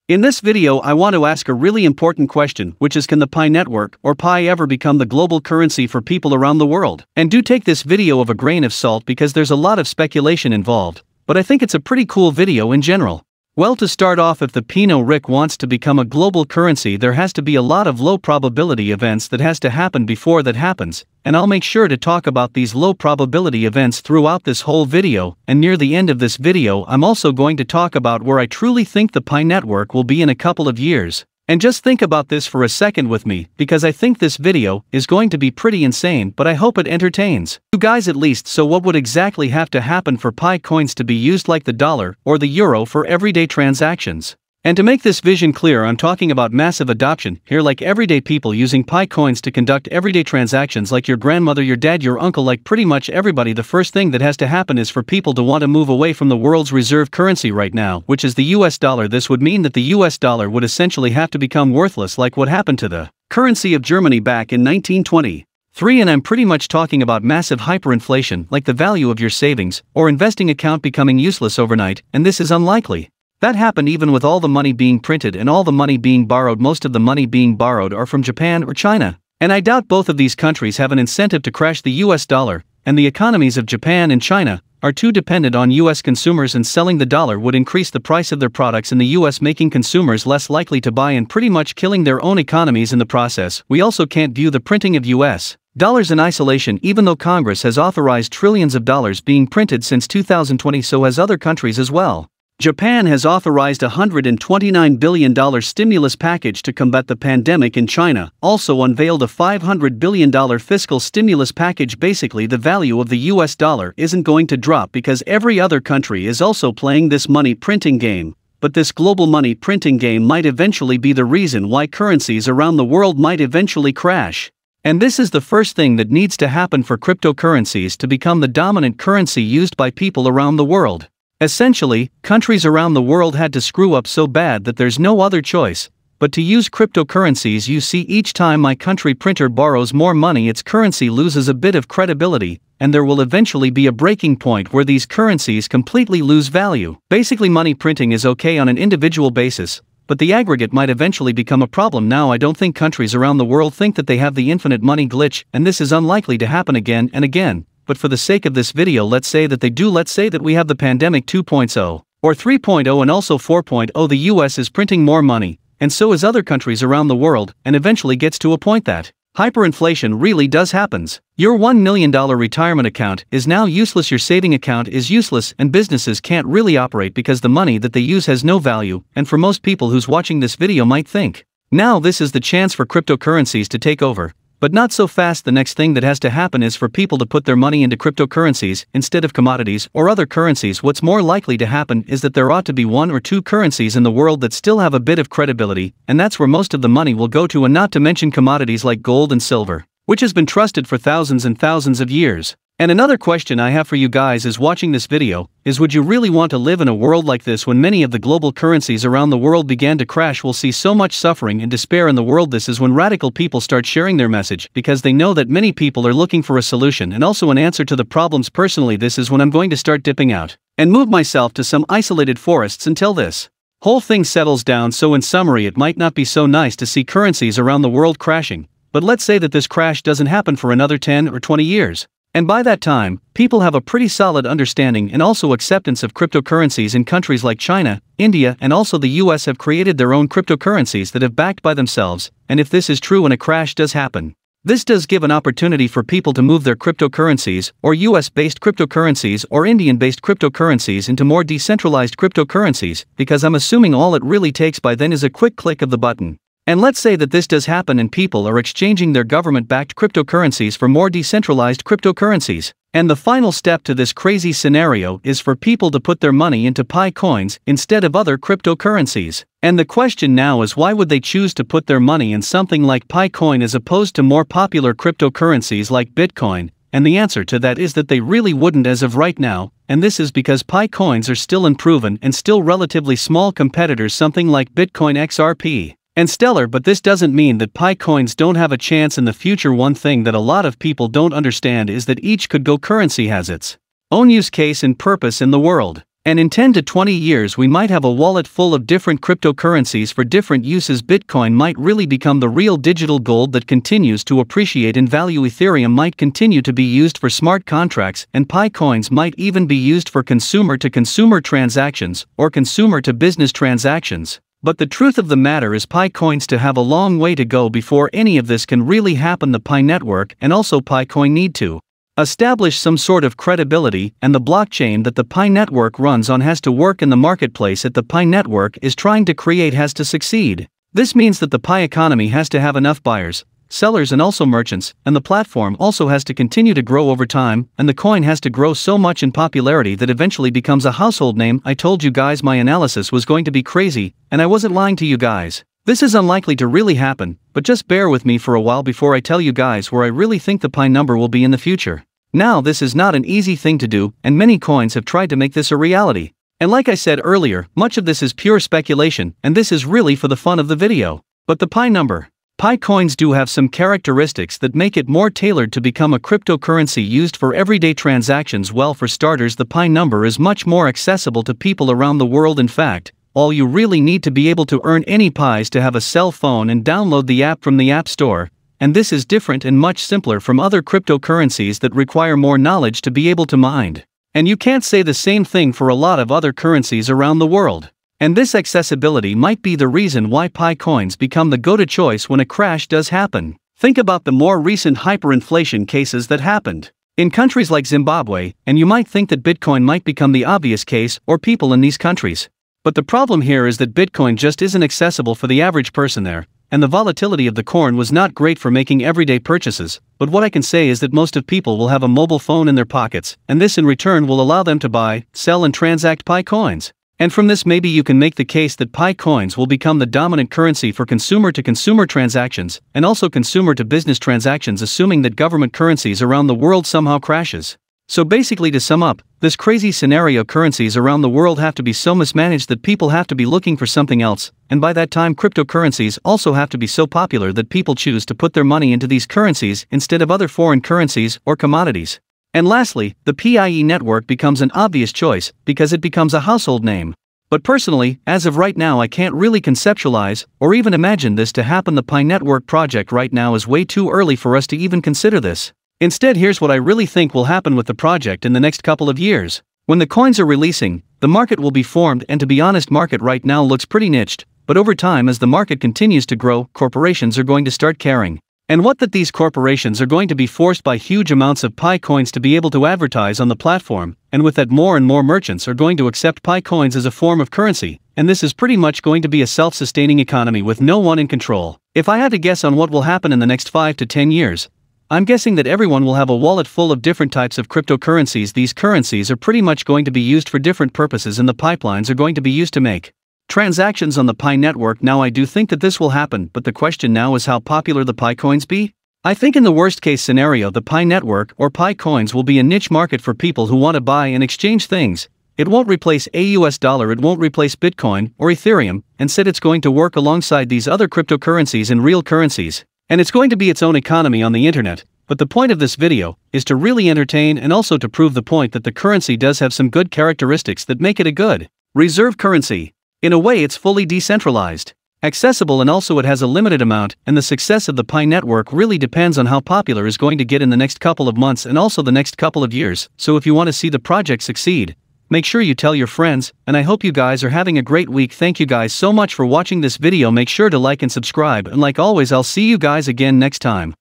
In this video I want to ask a really important question, which is, can the Pi network or Pi ever become the global currency for people around the world? And do take this video of a grain of salt because there's a lot of speculation involved, but I think it's a pretty cool video in general. Well, to start off, if the Pinot Ric wants to become a global currency, there has to be a lot of low probability events that has to happen before that happens, and I'll make sure to talk about these low probability events throughout this whole video, and near the end of this video I'm also going to talk about where I truly think the Pi network will be in a couple of years. And just think about this for a second with me, because I think this video is going to be pretty insane, but I hope it entertains you guys at least. So what would exactly have to happen for Pi coins to be used like the dollar or the euro for everyday transactions? And to make this vision clear, I'm talking about massive adoption here, like everyday people using Pi coins to conduct everyday transactions, like your grandmother, your dad, your uncle, like pretty much everybody. The first thing that has to happen is for people to want to move away from the world's reserve currency right now, which is the US dollar. This would mean that the US dollar would essentially have to become worthless, like what happened to the currency of Germany back in 1923, and I'm pretty much talking about massive hyperinflation, like the value of your savings or investing account becoming useless overnight, and this is unlikely. That happened even with all the money being printed and all the money being borrowed. Most of the money being borrowed are from Japan or China, and I doubt both of these countries have an incentive to crash the US dollar, and the economies of Japan and China are too dependent on US consumers, and selling the dollar would increase the price of their products in the US, making consumers less likely to buy and pretty much killing their own economies in the process. We also can't view the printing of US dollars in isolation, even though Congress has authorized trillions of dollars being printed since 2020, so has other countries as well. Japan has authorized a $129 billion stimulus package to combat the pandemic, and China also unveiled a $500 billion fiscal stimulus package. Basically, the value of the US dollar isn't going to drop because every other country is also playing this money printing game. But this global money printing game might eventually be the reason why currencies around the world might eventually crash. And this is the first thing that needs to happen for cryptocurrencies to become the dominant currency used by people around the world. Essentially, countries around the world had to screw up so bad that there's no other choice but to use cryptocurrencies. You see, each time my country printer borrows more money, its currency loses a bit of credibility, and there will eventually be a breaking point where these currencies completely lose value. Basically, money printing is okay on an individual basis, but the aggregate might eventually become a problem. Now, I don't think countries around the world think that they have the infinite money glitch, and this is unlikely to happen again and again. But for the sake of this video, let's say that they do. Let's say that we have the pandemic 2.0 or 3.0 and also 4.0. The US is printing more money, and so is other countries around the world, and eventually gets to a point that hyperinflation really does happens. Your $1 million retirement account is now useless, your saving account is useless, and businesses can't really operate because the money that they use has no value. And for most people who's watching this video might think, now this is the chance for cryptocurrencies to take over. But not so fast. The next thing that has to happen is for people to put their money into cryptocurrencies instead of commodities or other currencies. What's more likely to happen is that there ought to be one or two currencies in the world that still have a bit of credibility, and that's where most of the money will go to, and not to mention commodities like gold and silver, which has been trusted for thousands and thousands of years. And another question I have for you guys is watching this video is, would you really want to live in a world like this when many of the global currencies around the world began to crash? We'll see so much suffering and despair in the world. This is when radical people start sharing their message, because they know that many people are looking for a solution and also an answer to the problems. Personally, this is when I'm going to start dipping out and move myself to some isolated forests until this whole thing settles down. So in summary, it might not be so nice to see currencies around the world crashing, but let's say that this crash doesn't happen for another 10 or 20 years. And by that time, people have a pretty solid understanding and also acceptance of cryptocurrencies in countries like China, India, and also the US have created their own cryptocurrencies that have backed by themselves. And if this is true and a crash does happen, this does give an opportunity for people to move their cryptocurrencies, or US-based cryptocurrencies or Indian-based cryptocurrencies, into more decentralized cryptocurrencies, because I'm assuming all it really takes by then is a quick click of the button. And let's say that this does happen and people are exchanging their government-backed cryptocurrencies for more decentralized cryptocurrencies. And the final step to this crazy scenario is for people to put their money into Pi coins instead of other cryptocurrencies. And the question now is, why would they choose to put their money in something like Pi coin as opposed to more popular cryptocurrencies like Bitcoin? And the answer to that is that they really wouldn't as of right now, and this is because Pi coins are still unproven and still relatively small competitors, something like Bitcoin XRP and Stellar. But this doesn't mean that Pi coins don't have a chance in the future. One thing that a lot of people don't understand is that each cryptocurrency has its own use case and purpose in the world. And in 10 to 20 years we might have a wallet full of different cryptocurrencies for different uses. Bitcoin might really become the real digital gold that continues to appreciate in value. Ethereum might continue to be used for smart contracts, and Pi coins might even be used for consumer-to-consumer transactions or consumer-to-business transactions. But the truth of the matter is Pi coins to have a long way to go before any of this can really happen. The Pi network and also Pi coin need to establish some sort of credibility, and the blockchain that the Pi network runs on has to work, and the marketplace that the Pi network is trying to create has to succeed. This means that the Pi economy has to have enough buyers, sellers and also merchants, and the platform also has to continue to grow over time, and the coin has to grow so much in popularity that eventually becomes a household name. I told you guys my analysis was going to be crazy, and I wasn't lying to you guys. This is unlikely to really happen, but just bear with me for a while before I tell you guys where I really think the Pi number will be in the future. Now, this is not an easy thing to do, and many coins have tried to make this a reality. And like I said earlier, much of this is pure speculation, and this is really for the fun of the video. But the Pi number. Pi coins do have some characteristics that make it more tailored to become a cryptocurrency used for everyday transactions. Well, for starters, the Pi number is much more accessible to people around the world. In fact, all you really need to be able to earn any Pis to have a cell phone and download the app from the App Store, and this is different and much simpler from other cryptocurrencies that require more knowledge to be able to mine. And you can't say the same thing for a lot of other currencies around the world. And this accessibility might be the reason why Pi coins become the go-to choice when a crash does happen. Think about the more recent hyperinflation cases that happened in countries like Zimbabwe, and you might think that Bitcoin might become the obvious case, or people in these countries. But the problem here is that Bitcoin just isn't accessible for the average person there, and the volatility of the coin was not great for making everyday purchases. But what I can say is that most of people will have a mobile phone in their pockets, and this in return will allow them to buy, sell and transact Pi coins. And from this maybe you can make the case that Pi coins will become the dominant currency for consumer-to-consumer transactions, and also consumer-to-business transactions, assuming that government currencies around the world somehow crashes. So basically, to sum up, this crazy scenario, currencies around the world have to be so mismanaged that people have to be looking for something else, and by that time cryptocurrencies also have to be so popular that people choose to put their money into these currencies instead of other foreign currencies or commodities. And lastly, the Pi network becomes an obvious choice because it becomes a household name. But personally, as of right now, I can't really conceptualize or even imagine this to happen. The Pi network project right now is way too early for us to even consider this. Instead, here's what I really think will happen with the project in the next couple of years. When the coins are releasing, the market will be formed, and to be honest, market right now looks pretty niched, but over time as the market continues to grow, corporations are going to start caring. And what that these corporations are going to be forced by huge amounts of Pi coins to be able to advertise on the platform, and with that more and more merchants are going to accept Pi coins as a form of currency, and this is pretty much going to be a self-sustaining economy with no one in control. If I had to guess on what will happen in the next 5 to 10 years, I'm guessing that everyone will have a wallet full of different types of cryptocurrencies. These currencies are pretty much going to be used for different purposes, and the pipelines are going to be used to make transactions on the Pi network. Now, I do think that this will happen, but the question now is how popular the Pi coins be? I think in the worst case scenario, the Pi network or Pi coins will be a niche market for people who want to buy and exchange things. It won't replace a US dollar, it won't replace Bitcoin or Ethereum. Instead, it's going to work alongside these other cryptocurrencies and real currencies. And it's going to be its own economy on the internet. But the point of this video is to really entertain and also to prove the point that the currency does have some good characteristics that make it a good reserve currency. In a way, it's fully decentralized, accessible, and also it has a limited amount, and the success of the Pi network really depends on how popular it's going to get in the next couple of months and also the next couple of years. So if you want to see the project succeed, make sure you tell your friends, and I hope you guys are having a great week. Thank you guys so much for watching this video. Make sure to like and subscribe, and like always, I'll see you guys again next time.